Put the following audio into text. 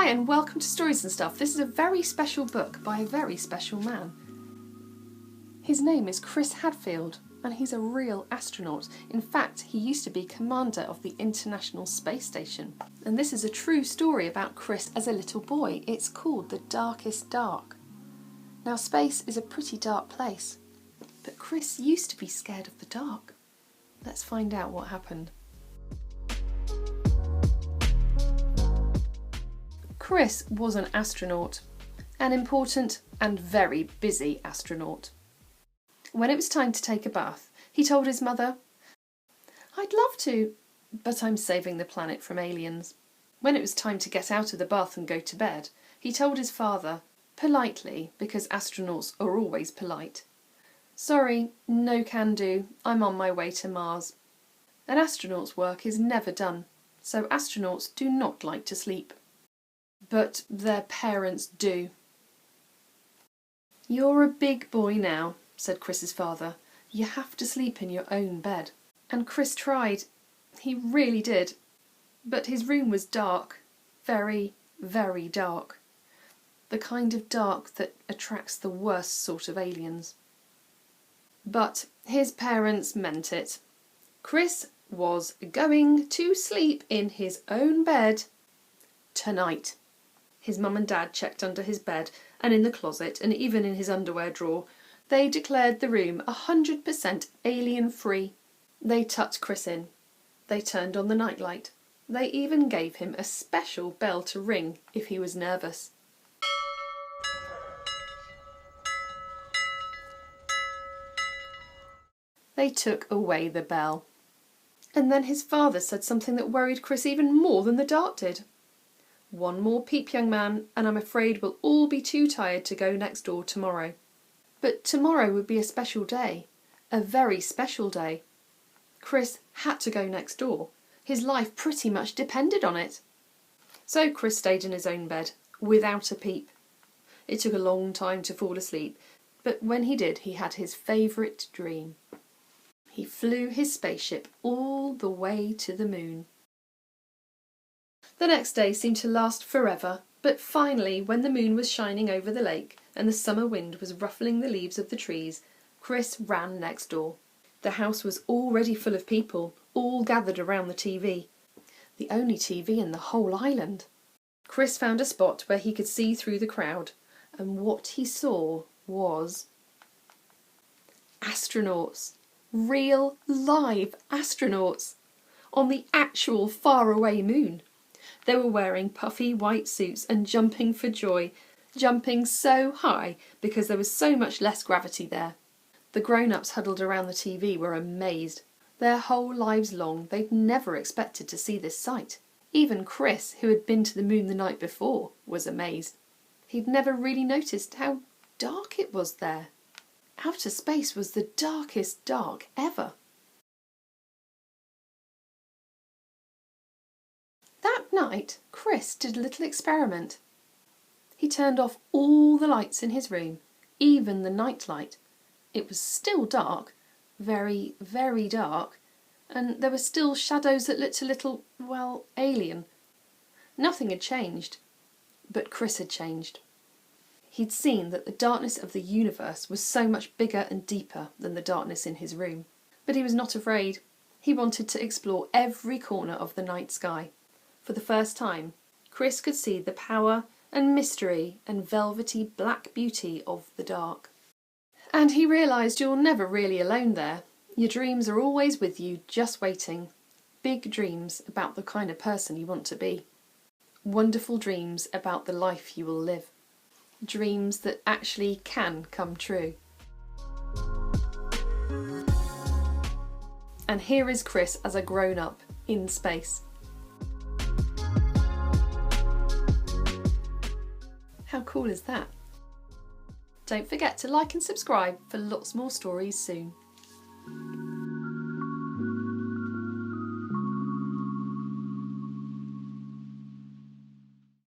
Hi and welcome to Stories and Stuff. This is a very special book by a very special man. His name is Chris Hadfield and he's a real astronaut. In fact, he used to be commander of the International Space Station. And this is a true story about Chris as a little boy. It's called The Darkest Dark. Now, space is a pretty dark place, but Chris used to be scared of the dark. Let's find out what happened. Chris was an astronaut, an important and very busy astronaut. When it was time to take a bath, he told his mother, "I'd love to, but I'm saving the planet from aliens." When it was time to get out of the bath and go to bed, he told his father, politely, because astronauts are always polite, "Sorry, no can do, I'm on my way to Mars." An astronaut's work is never done, so astronauts do not like to sleep. But their parents do. "You're a big boy now," said Chris's father. "You have to sleep in your own bed." And Chris tried. He really did. But his room was dark. Very, very dark. The kind of dark that attracts the worst sort of aliens. But his parents meant it. Chris was going to sleep in his own bed tonight. His mum and dad checked under his bed and in the closet and even in his underwear drawer. They declared the room 100% alien-free. They tucked Chris in. They turned on the nightlight. They even gave him a special bell to ring if he was nervous. They took away the bell. And then his father said something that worried Chris even more than the dark did. "One more peep, young man, and I'm afraid we'll all be too tired to go next door tomorrow." But tomorrow would be a special day. A very special day. Chris had to go next door. His life pretty much depended on it. So Chris stayed in his own bed, without a peep. It took a long time to fall asleep, but when he did, he had his favourite dream. He flew his spaceship all the way to the moon. The next day seemed to last forever, but finally, when the moon was shining over the lake and the summer wind was ruffling the leaves of the trees, Chris ran next door. The house was already full of people, all gathered around the TV. The only TV in the whole island. Chris found a spot where he could see through the crowd, and what he saw was astronauts. Real, live astronauts. On the actual faraway moon. They were wearing puffy white suits and jumping for joy, jumping so high because there was so much less gravity there. The grown-ups huddled around the TV were amazed. Their whole lives long they'd never expected to see this sight. Even Chris, who had been to the moon the night before, was amazed. He'd never really noticed how dark it was there. Outer space was the darkest dark ever. That night, Chris did a little experiment. He turned off all the lights in his room, even the night light. It was still dark, very, very dark, and there were still shadows that looked a little, well, alien. Nothing had changed, but Chris had changed. He'd seen that the darkness of the universe was so much bigger and deeper than the darkness in his room. But he was not afraid. He wanted to explore every corner of the night sky. For the first time, Chris could see the power and mystery and velvety black beauty of the dark. And he realised you're never really alone there. Your dreams are always with you, just waiting. Big dreams about the kind of person you want to be. Wonderful dreams about the life you will live. Dreams that actually can come true. And here is Chris as a grown-up in space. How cool is that? Don't forget to like and subscribe for lots more stories soon.